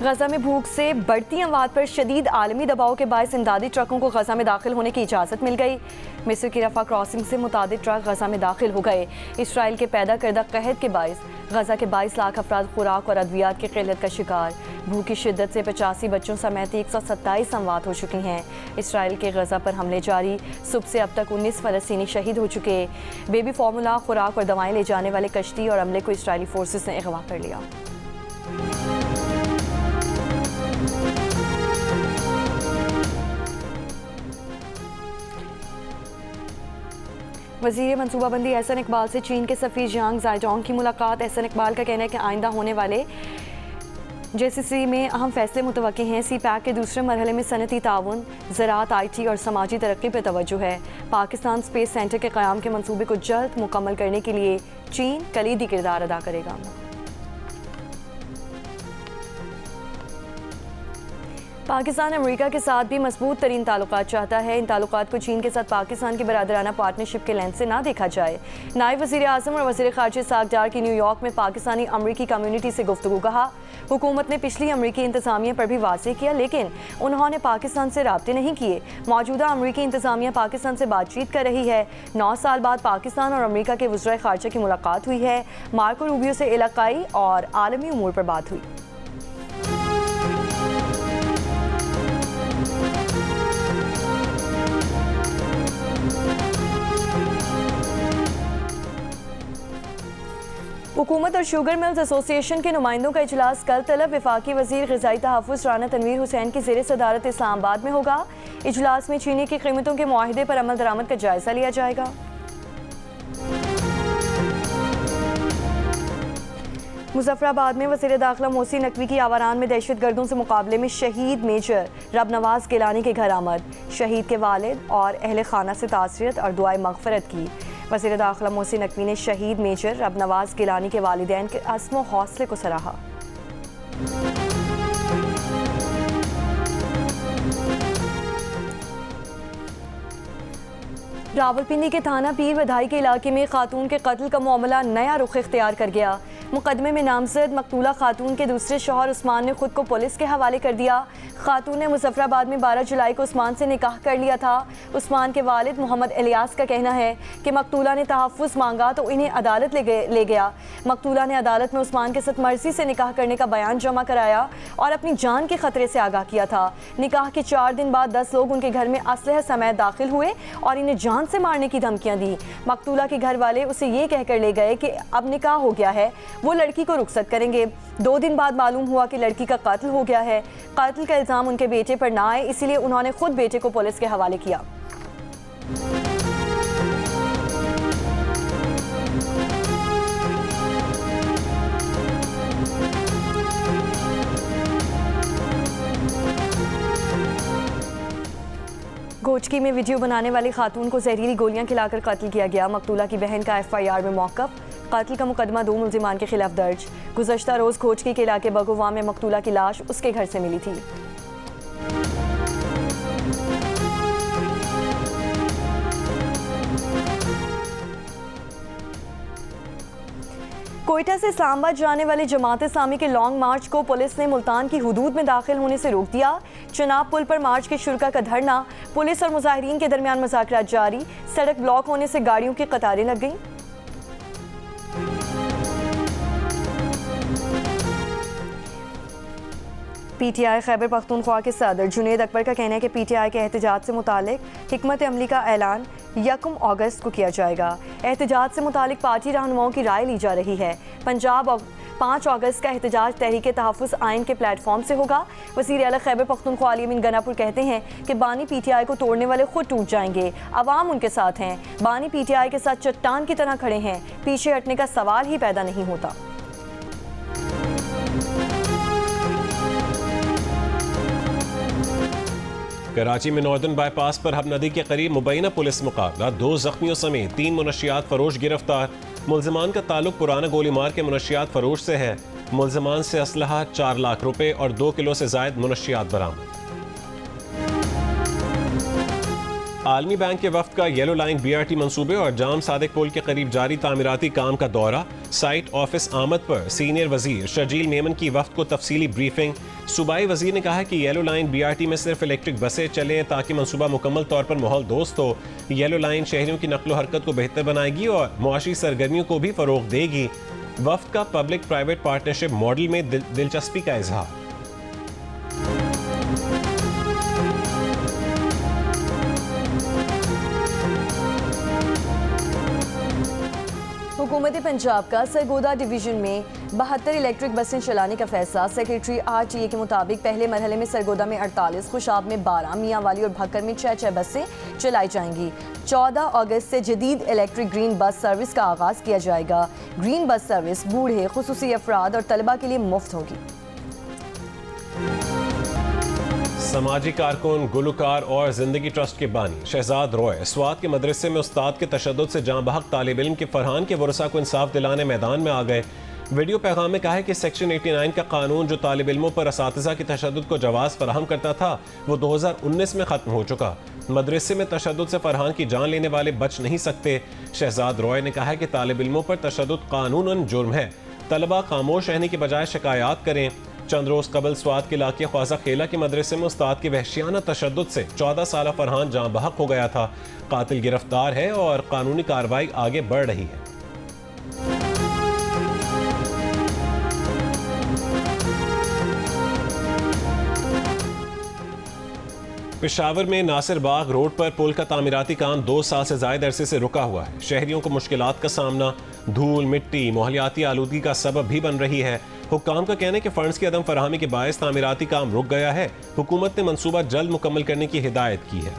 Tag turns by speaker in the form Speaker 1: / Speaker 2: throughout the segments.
Speaker 1: गजा में भूख से बढ़ती अमवात पर शदीद आलमी दबाव के बायस इमदादी ट्रकों को गजा में दाखिल होने की इजाज़त मिल गई। मिस्र की रफा क्रॉसिंग से मुतादिद ट्रक गजा में दाखिल हो गए। इसराइल के पैदा करदा कहत के बायस गजा के 22 लाख अफराद खुराक और अद्वियात की किल्लत का शिकार। भूख की शिद्दत से 85 बच्चों समेत 127 अमवात हो चुकी हैं। इसराइल के गजा पर हमले जारी। सुबह से अब तक 19 फ़लस्तीनी शहीद हो चुके। बेबी फार्मूला, खुराक और दवाएं ले जाने वाले कश्ती और अमले को इसराइली फोर्सेस ने अगवा कर लिया। वज़ीर मनसूबाबंदी एहसन इकबाल से चीन के सफ़ीर जियांग ज़ाइडोंग की मुलाकात। एहसन इकबाल का कहना है कि आइंदा होने वाले JCC में अहम फैसले मुतवक्के हैं। CPEC के दूसरे मरहले में सनती ताउन, ज़राअत, IT और समाजी तरक्की पर तवज्जो है। पाकिस्तान स्पेस सेंटर के क़याम के मंसूबे को जल्द मुकम्मल करने के लिए चीन कलीदी किरदार अदा करेगा। पाकिस्तान अमेरिका के साथ भी मजबूत तरीन ताल्लुकात चाहता है। इन ताल्लुकात को चीन के साथ पाकिस्तान की बरादराना पार्टनरशिप के लेंस से ना देखा जाए। नायब वज़ीर आज़म और वज़ीर ख़ारिजा इस्हाक़ डार की न्यूयॉर्क में पाकिस्तानी अमरीकी कम्यूनिटी से गुफ्तगू। कहा हुकूमत ने पिछली अमरीकी इंतज़ामिया पर भी वाज़ेह किया, लेकिन उन्होंने पाकिस्तान से राब्ते नहीं किए। मौजूदा अमरीकी इंतज़ामिया पाकिस्तान से बातचीत कर रही है। 9 साल बाद पाकिस्तान और अमरीका के वज़ीर ख़ारिजा की मुलाकात हुई है। मार्को रूबियो से इलाक़ाई और आलमी उमूर पर बात हुई। हुकूमत और शुगर मिल्स एसोसिएशन के नुमाइंदों का इजलास कल तलब वफाकी वज़ीर ग़िज़ाई तहफ़्फ़ुज़ राना तनवीर हुसैन की ज़ेर सदारत इस्लामाबाद में होगा। इजलास में चीनी की कीमतों के मुआहिदे पर अमल दरामद का जायज़ा लिया जाएगा। मुज़फ़्फ़राबाद में वज़ीर दाखिला मोहसिन नकवी की आवारान में दहशत गर्दों से मुकाबले में शहीद मेजर रब नवाज गिलानी के घर आमद। शहीद के वालिद और अहले खाना से ताज़ियत और दुआए मग़फ़िरत की। वज़ीर दाखिला मोहसिन नकवी ने शहीद मेजर रब नवाज गिलानी के वालिदैन के अज़्म व हौसले को सराहा। रावलपिंडी के थाना पीर वधाई के इलाके में खातून के कत्ल का मामला नया रुख इख्तियार कर गया। मुकदमे में नामजद मकतूला खातून के दूसरे शौहर उस्मान ने खुद को पुलिस के हवाले कर दिया। खातून ने मुज़फ़्फ़राबाद में 12 जुलाई को उस्मान से निकाह कर लिया था। उस्मान के वालिद मोहम्मद इलियास का कहना है कि मकतूला ने तहफ़्फ़ुज़ मांगा तो इन्हें अदालत ले गया। मकतूला ने अदालत में उस्मान के साथ मर्जी से निकाह करने का बयान जमा कराया और अपनी जान के खतरे से आगाह किया था। निकाह के 4 दिन बाद 10 लोग उनके घर में असलहा समेत दाखिल हुए और इन्हें जान से मारने की धमकियां दी। मकतूला के घर वाले उसे ये कहकर ले गए कि अब निकाह हो गया है, वो लड़की को रुखसत करेंगे। 2 दिन बाद मालूम हुआ कि लड़की का कत्ल हो गया है। कत्ल का इल्ज़ाम उनके बेटे पर ना आए, इसलिए उन्होंने खुद बेटे को पुलिस के हवाले किया। गोचकी में वीडियो बनाने वाली खातून को जहरीली गोलियां खिलाकर कत्ल किया गया। मकतूला की बहन का FIR में मौक़िफ़। कत्ल का मुकदमा 2 मुल्ज़िमान के खिलाफ दर्ज। गुज़श्ता रोज़ गोचकी के इलाके बगुवा में मकतूला की लाश उसके घर से मिली थी। कोयटा से इस्लामाबाद जाने वाले जमात इस्लामी के लॉन्ग मार्च को पुलिस ने मुल्तान की हुदूद में दाखिल होने से रोक दिया। चनाब पुल पर मार्च के शुरा का धरना। पुलिस और मुजाहिरीन के दरमियान मुज़ाकरात जारी। सड़क ब्लॉक होने से गाड़ियों की कतारें लग गईं। PTI खैबर पख्तूनख्वा के सदर जुनेद अकबर का कहना है कि PTI के एहतजाज से मुतालिक हिकमत अमली का ऐलान 1 अगस्त को किया जाएगा। एहतजाज से मुतालिक पार्टी रहनुमाओं की राय ली जा रही है। पंजाब 5 अगस्त का एहतजाज तहरीक तहफ़्फ़ुज़ आइन के प्लेटफॉर्म से होगा। वज़ीर आला खैबर पख्तूनख्वा अली अमीन गनापुर कहते हैं कि बानी PTI को तोड़ने वाले खुद टूट जाएंगे। अवाम उनके साथ हैं। बानी PTI के साथ चट्टान की तरह खड़े हैं। पीछे हटने का सवाल ही पैदा नहीं होता।
Speaker 2: कराची में नॉर्दर्न बाईपास पर हब नदी के करीब मुबैना पुलिस मुकाबला। 2 जख्मियों समेत 3 मुनशियात फरोश गिरफ्तार। मुल्ज़िमान का ताल्लुक पुराना गोलीमार के मुनशियात फरोश से है। मुल्ज़िमान से असलहा 4 लाख रुपए और 2 किलो से जायद मुनशियात बरामद। आलमी बैंक के वफ्द का येलो लाइन BRT मंसूबे और जाम सादिक पुल के करीब जारी तामीराती काम का दौरा। साइट ऑफिस आमद पर सीनियर वजीर शर्जील मेमन की वफ्द को तफसीली ब्रीफिंग। सूबाई वजीर ने कहा कि येलो लाइन BRT में सिर्फ इलेक्ट्रिक बसें चलें ताकि मंसूबा मुकम्मल तौर पर माहौल दोस्त हो। येलो लाइन शहरियों की नकलो हरकत को बेहतर बनाएगी और मुआशी सरगर्मियों को भी फरोग देगी। वफ्द का पब्लिक प्राइवेट पार्टनरशिप मॉडल में दिलचस्पी का इजहार।
Speaker 1: हुकूमत पंजाब का सरगोदा डिवीजन में 72 इलेक्ट्रिक बसें चलाने का फैसला। सेक्रेटरी RTA के मुताबिक पहले मरहले में सरगोदा में 48, खुशाब में 12, मियाँ वाली और भक्कर में 6 बसें चलाई जाएंगी। 14 अगस्त से जदीद इलेक्ट्रिक ग्रीन बस सर्विस का आगाज़ किया जाएगा। ग्रीन बस सर्विस बूढ़े, खुसूसी अफराद और तलबा के लिए मुफ्त होगी।
Speaker 2: समाजी कारकुन, गुलकार और जिंदगी ट्रस्ट के बानी शहजाद रॉय स्वात के मदरसे में उस्ताद के तशद्दुद से जाँ बहक तालिब इल्म के फरहान के वरसा को इंसाफ दिलाने मैदान में आ गए। वीडियो पैगाम में कहा है कि सेक्शन 89 का कानून जो तालिब इल्मों पर असातिज़ा की तशद्दुद को जवाज़ फराहम करता था वो 2019 में ख़त्म हो चुका। मदरसे में तशद्दुद से फरहान की जान लेने वाले बच नहीं सकते। शहजाद रॉय ने कहा है कि तालिब इल्मों पर तशद्दुद कानूनन जुर्म है। तलबा खामोश रहने के बजाय शिकायत करें। चंद रोज कबल स्वात के इलाके ख्वाजा खेला के मदरसे में उस्ताद के वहशियाना तशद्दुद से 14 साला फरहान जाँ बहक हो गया था। कातिल गिरफ्तार है और कानूनी कार्रवाई आगे बढ़ रही है। पेशावर में नासिर बाग रोड पर पुल का तामीराती काम 2 साल से ज़ायद अरसे से रुका हुआ है। शहरियों को मुश्किलात का सामना धूल, मिट्टी, माहौलियाती आलूदगी का सबब भी बन रही है। हुक्काम का कहना है कि फंड्स की अदम फराहमी के बायस तामीराती काम रुक गया है। हुकूमत ने मंसूबा जल्द मुकम्मल करने की हिदायत की है।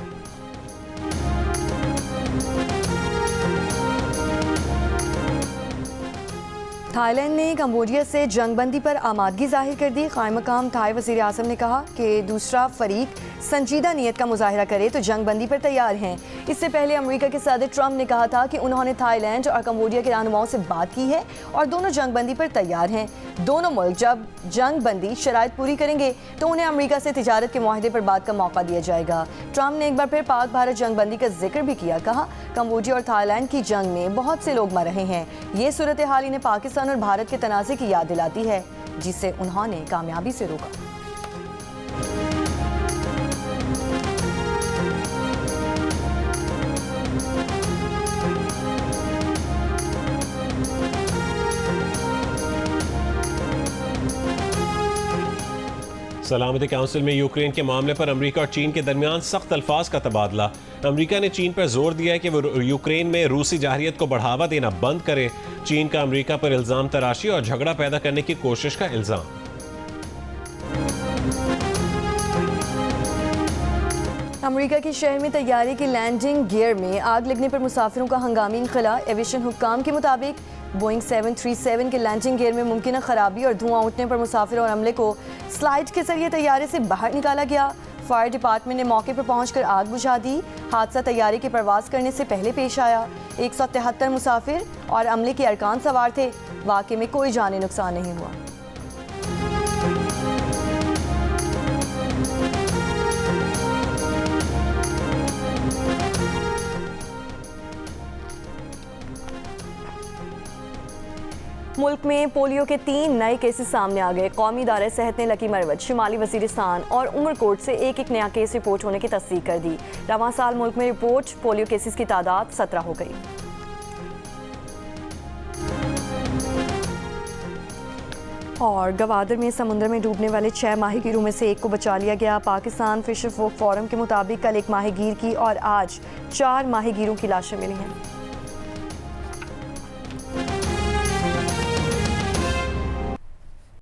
Speaker 1: थाईलैंड ने कंबोडिया से जंगबंदी पर आमादगी जाहिर कर दी। कायम मकाम थाई वज़ीर आज़म ने कहा कि दूसरा फरीक संजीदा नीयत का मुजाहिरा करे तो जंगबंदी पर तैयार हैं। इससे पहले अमेरिका के सदर ट्रंप ने कहा था कि उन्होंने थाईलैंड और कंबोडिया के रहनुमाओं से बात की है और दोनों जंगबंदी पर तैयार हैं। दोनों मुल्क जब जंगबंदी शराइत पूरी करेंगे तो उन्हें अमेरिका से तिजारत के मुआहदे पर बात का मौका दिया जाएगा। ट्रंप ने एक बार फिर पाक भारत जंगबंदी का जिक्र भी किया। कहा कंबोडिया और थाईलैंड की जंग में बहुत से लोग मर रहे हैं। ये सूरत हाल इन्हें पाकिस्तान और भारत के तनाज़े की याद दिलाती है जिसे उन्होंने कामयाबी से रोका।
Speaker 2: सलामती काउंसिल में यूक्रेन के मामले पर अमेरिका और चीन के दरमियान सख्त अल्फाज का तबादला। अमेरिका ने चीन पर जोर दिया है कि वो यूक्रेन में रूसी जाहिरियत को बढ़ावा देना बंद करे। चीन का अमेरिका पर इल्जाम तराशी और झगड़ा पैदा करने की कोशिश का इल्जाम।
Speaker 1: अमेरिका के शहर में तैयारी की लैंडिंग गियर में आग लगने पर मुसाफिरों का हंगामी इंखला। एविएशन हुक्काम के मुताबिक बोइंग 737 के लैंडिंग गियर में मुमकिन खराबी और धुआं उठने पर मुसाफिर और अमले को स्लाइड के जरिए तैयारे से बाहर निकाला गया। फायर डिपार्टमेंट ने मौके पर पहुंचकर आग बुझा दी। हादसा तैयारी की परवाज करने से पहले पेश आया। 173 मुसाफिर और अमले के अरकान सवार थे। वाक़े में कोई जानी नुकसान नहीं हुआ। मुल्क में पोलियो के 3 नए केसेस सामने आ गए। कौमी इदारे सेहत ने लकी मरवत, शिमाली वजीरिस्तान और उमरकोट से एक नया केस रिपोर्ट होने की तस्दीक कर दी। रवां साल मुल्क में रिपोर्ट पोलियो केसेस की तादाद 17 हो गई। और गवादर में समुद्र में डूबने वाले 6 माहीगीरों में से एक को बचा लिया गया। पाकिस्तान फिशर फोक फोरम के मुताबिक कल एक माहीगीर की और आज 4 माहीगीरों की लाशें मिली हैं।